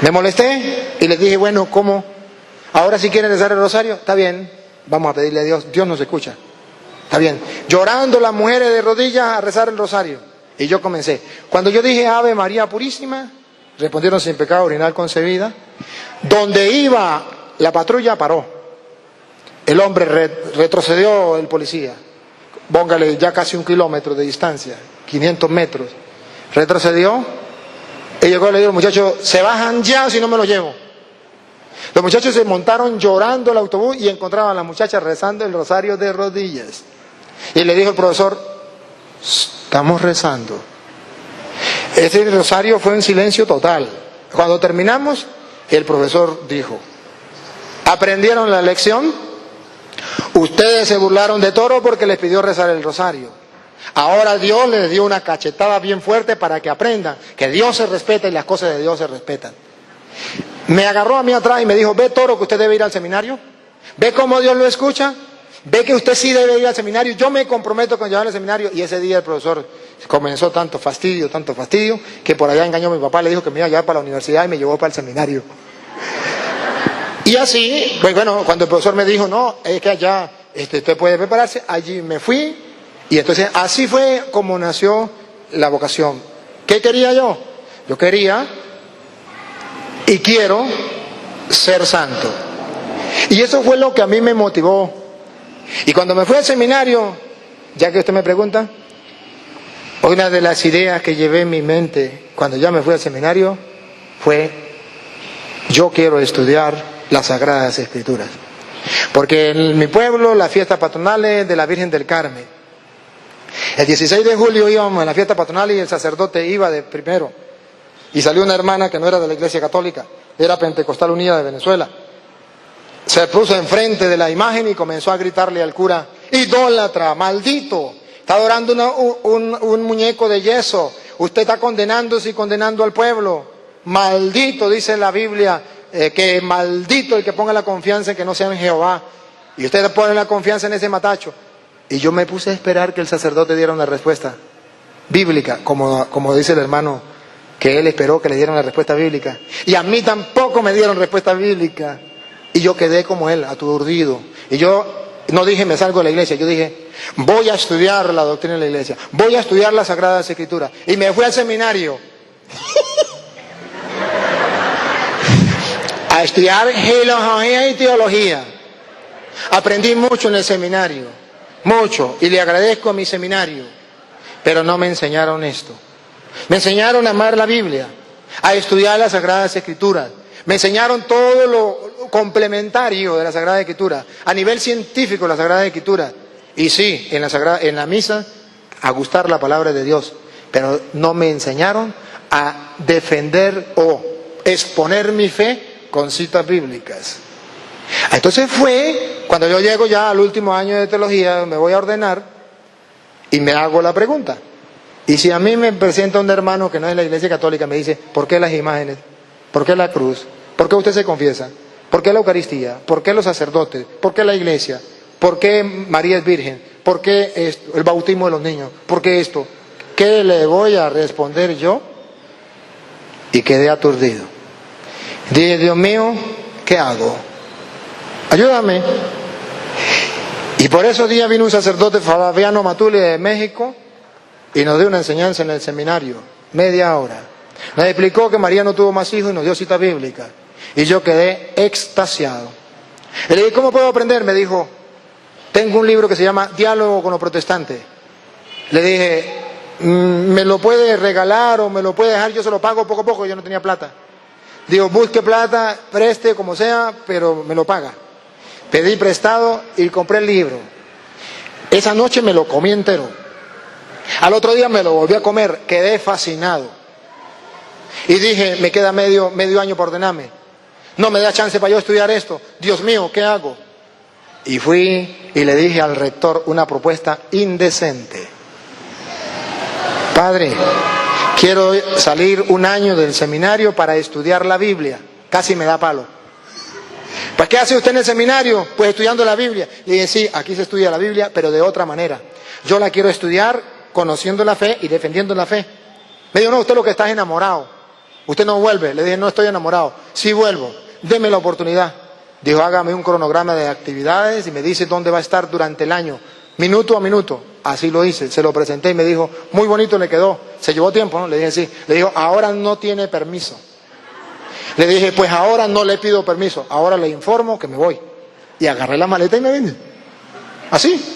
Me molesté y les dije, bueno, ¿cómo? Ahora si quieren rezar el rosario, está bien, vamos a pedirle a Dios, Dios nos escucha. Está bien. Llorando las mujeres de rodillas a rezar el rosario. Y yo comencé. Cuando yo dije Ave María Purísima, respondieron sin pecado original concebida. Donde iba la patrulla paró. El hombre retrocedió, el policía. Póngale ya casi 1 kilómetro de distancia, 500 metros. Retrocedió. Y llegó y le dijo al muchacho, se bajan ya si no me lo llevo. Los muchachos se montaron llorando el autobús y encontraban a las muchachas rezando el rosario de rodillas. Y le dijo el profesor, estamos rezando. Ese rosario fue en silencio total. Cuando terminamos, el profesor dijo, ¿aprendieron la lección? Ustedes se burlaron de Toro porque les pidió rezar el rosario. Ahora Dios les dio una cachetada bien fuerte para que aprendan que Dios se respeta y las cosas de Dios se respetan. Me agarró a mí atrás y me dijo, ¿ve, Toro, que usted debe ir al seminario? ¿Ve cómo Dios lo escucha? ¿Ve que usted sí debe ir al seminario? Yo me comprometo con llevarlo al seminario. Y ese día el profesor Comenzó tanto fastidio, que por allá engañó a mi papá, le dijo que me iba a llevar para la universidad y me llevó para el seminario. Y así, pues bueno, cuando el profesor me dijo, no, es que allá usted puede prepararse, allí me fui. Y entonces así fue como nació la vocación. ¿Qué quería yo? Yo quería y quiero ser santo. Y eso fue lo que a mí me motivó. Y cuando me fui al seminario, ya que usted me pregunta, una de las ideas que llevé en mi mente cuando ya me fui al seminario fue: yo quiero estudiar las Sagradas Escrituras. Porque en mi pueblo la fiesta patronal es de la Virgen del Carmen. El 16 de julio íbamos a la fiesta patronal y el sacerdote iba de primero. Y salió una hermana que no era de la Iglesia Católica, era Pentecostal Unida de Venezuela. Se puso enfrente de la imagen y comenzó a gritarle al cura: idólatra, maldito, está adorando un muñeco de yeso, usted está condenándose y condenando al pueblo. Maldito, dice la Biblia, que maldito el que ponga la confianza en que no sea en Jehová. Y usted pone la confianza en ese matacho. Y yo me puse a esperar que el sacerdote diera una respuesta bíblica, como dice el hermano, que él esperó que le dieran la respuesta bíblica. Y a mí tampoco me dieron respuesta bíblica. Y yo quedé como él, aturdido. Y yo no dije me salgo de la iglesia, yo dije voy a estudiar la doctrina de la iglesia, voy a estudiar las Sagradas Escrituras. Y me fui al seminario a estudiar geología y teología. Aprendí mucho en el seminario, mucho, y le agradezco a mi seminario, pero no me enseñaron esto. Me enseñaron a amar la Biblia, a estudiar las Sagradas Escrituras. Me enseñaron todo lo complementario de la Sagrada Escritura, a nivel científico la Sagrada Escritura. Y sí, en la misa, a gustar la palabra de Dios, pero no me enseñaron a defender o exponer mi fe con citas bíblicas. Entonces fue cuando yo llego ya al último año de teología, me voy a ordenar y me hago la pregunta. Y si a mí me presenta un hermano que no es de la Iglesia Católica, me dice: ¿por qué las imágenes? ¿Por qué la cruz? ¿Por qué usted se confiesa? ¿Por qué la Eucaristía? ¿Por qué los sacerdotes? ¿Por qué la iglesia? ¿Por qué María es virgen? ¿Por qué esto? El bautismo de los niños. ¿Por qué esto? ¿Qué le voy a responder yo? Y quedé aturdido. Dije: Dios mío, ¿qué hago? Ayúdame. Y por esos días vino un sacerdote, Fabiano Matuli, de México, y nos dio una enseñanza en el seminario, media hora. Nos explicó que María no tuvo más hijos y nos dio cita bíblica. Y yo quedé extasiado. Y le dije: ¿cómo puedo aprender? Me dijo: tengo un libro que se llama Diálogo con los Protestantes. Le dije: ¿me lo puede regalar o me lo puede dejar? Yo se lo pago poco a poco, yo no tenía plata. Digo: busque plata, preste, como sea, pero me lo paga. Pedí prestado y compré el libro. Esa noche me lo comí entero. Al otro día me lo volví a comer, quedé fascinado. Y dije: me queda medio año por ordenarme. No me da chance para yo estudiar esto. Dios mío, ¿qué hago? Y fui y le dije al rector una propuesta indecente. Padre, quiero salir un año del seminario para estudiar la Biblia. Casi me da palo. ¿Pues qué hace usted en el seminario? Pues estudiando la Biblia. Le dije: sí, aquí se estudia la Biblia, pero de otra manera. Yo la quiero estudiar conociendo la fe y defendiendo la fe. Me dijo: no, usted lo que está es enamorado. Usted no vuelve. Le dije: no estoy enamorado. Sí vuelvo. Deme la oportunidad. Dijo: hágame un cronograma de actividades y me dice dónde va a estar durante el año, minuto a minuto. Así lo hice. Se lo presenté y me dijo: muy bonito le quedó. Se llevó tiempo, ¿no? Le dije: sí. Le dijo: ahora no tiene permiso. Le dije: pues ahora no le pido permiso. Ahora le informo que me voy. Y agarré la maleta y me vine. Así.